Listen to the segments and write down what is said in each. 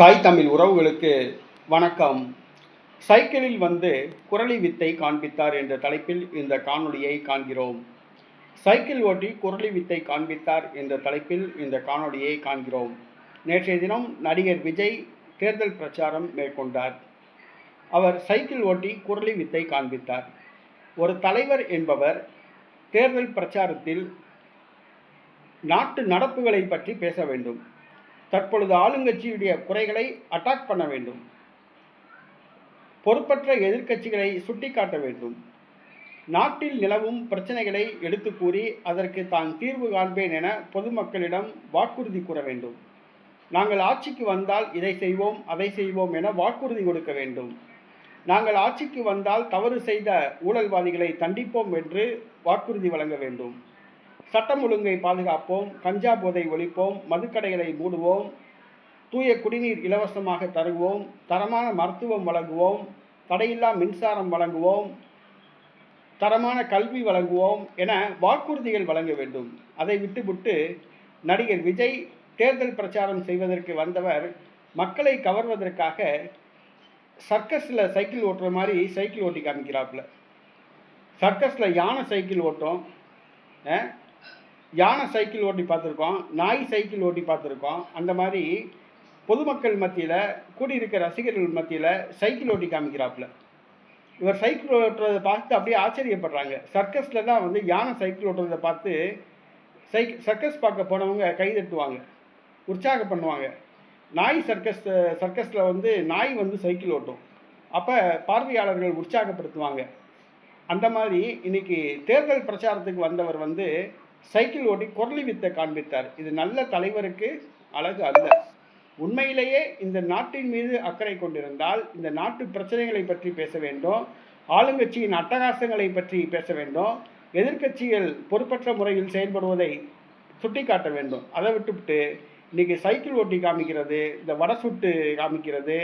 தாய் தமிழ் உறவுகளுக்கு வணக்கம். சைக்கிளில் வந்து குரலி வித்தை காண்பித்தார் என்ற தலைப்பில் இந்த காணொளியை காண்கிறோம். சைக்கிள் ஓட்டி குரலி வித்தை காண்பித்தார் என்ற தலைப்பில் இந்த காணொளியை காண்கிறோம். நேற்றைய தினம் நடிகர் விஜய் தேர்தல் பிரச்சாரம் மேற்கொண்டார். அவர் சைக்கிள் ஓட்டி குரலி வித்தை காண்பித்தார். ஒரு தலைவர் என்பவர் தேர்தல் பிரச்சாரத்தில் நாட்டு நடப்புகளை பற்றி பேச வேண்டும். தற்பொழுது ஆளுங்கட்சியுடைய குறைகளை அட்டாக் பண்ண வேண்டும். பொறுப்பற்ற எதிர்க்கட்சிகளை சுட்டிக்காட்ட வேண்டும். நாட்டில் நிலவும் பிரச்சனைகளை எடுத்து கூறி அதற்கு தான் தீர்வு காண்பேன் என பொதுமக்களிடம் வாக்குறுதி கூற வேண்டும். நாங்கள் ஆட்சிக்கு வந்தால் இதை செய்வோம் அதை செய்வோம் என வாக்குறுதி கொடுக்க வேண்டும். நாங்கள் ஆட்சிக்கு வந்தால் தவறு செய்த ஊழல்வாதிகளை தண்டிப்போம் என்று வாக்குறுதி வழங்க வேண்டும். சட்டம் ஒழுங்கை பாதுகாப்போம், கஞ்சா போதை ஒழிப்போம், மதுக்கடைகளை மூடுவோம், தூய குடிநீர் இலவசமாக தருவோம், தரமான மருத்துவம் வழங்குவோம், தடையில்லா மின்சாரம் வழங்குவோம், தரமான கல்வி வழங்குவோம் என வாக்குறுதிகள் வழங்க வேண்டும். அதை விட்டுவிட்டு நடிகர் விஜய் தேர்தல் பிரச்சாரம் செய்வதற்கு வந்தவர் மக்களை கவர்வதற்காக சர்க்கஸில் சைக்கிள் ஓட்டுற மாதிரி சைக்கிள் ஓட்டி காமிக்கிறாப்புல. சர்க்கஸில் யானை சைக்கிள் ஓட்டும், யானை சைக்கிள் ஓட்டி பார்த்துருக்கோம், நாய் சைக்கிள் ஓட்டி பார்த்துருக்கோம். அந்த மாதிரி பொதுமக்கள் மத்தியில் கூடியிருக்க ரசிகர்கள் மத்தியில் சைக்கிள் ஓட்டி காமிக்கிறாப்புல. இவர் சைக்கிள் ஓட்டுறதை பார்த்து அப்படியே ஆச்சரியப்படுறாங்க. சர்க்கஸில் தான் வந்து யானை சைக்கிள் ஓட்டுறதை பார்த்து சர்க்கஸ் பார்க்க போனவங்க கைதட்டுவாங்க, உற்சாகம் பண்ணுவாங்க. நாய் சர்க்கஸில் வந்து நாய் வந்து சைக்கிள் ஓட்டும், அப்போ பார்வையாளர்கள் உற்சாகப்படுத்துவாங்க. அந்த மாதிரி இன்னைக்கு தேர்தல் பிரச்சாரத்துக்கு வந்தவர் வந்து சைக்கிள் ஓட்டி குரலி வித்தை காண்பித்தார். இது நல்ல தலைவருக்கு அழகு அல்ல. உண்மையிலேயே இந்த நாட்டின் மீது அக்கறை கொண்டிருந்தால் இந்த நாட்டு பிரச்சனைகளை பற்றி பேச வேண்டும், ஆளுங்கட்சியின் அட்டகாசங்களை பற்றி பேச வேண்டும், எதிர்க்கட்சிகள் பொறுப்பற்ற முறையில் செயல்படுவதை சுட்டிக்காட்ட வேண்டும். அதை விட்டுவிட்டு இன்னைக்கு சைக்கிள் ஓட்டி காமிக்கிறது, இந்த வடை சுட்டு காமிக்கிறது,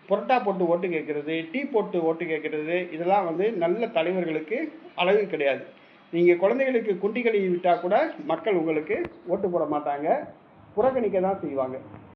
புரோட்டா போட்டு ஓட்டு கேட்கறது, டீ போட்டு ஓட்டு கேட்கறது, இதெல்லாம் வந்து நல்ல தலைவர்களுக்கு அழகு கிடையாது. நீங்கள் குழந்தைகளுக்கு குண்டி கழுவி விட்டால் கூட மக்கள் உங்களுக்கு ஓட்டு போட மாட்டாங்க, புறக்கணிக்க தான் செய்வாங்க.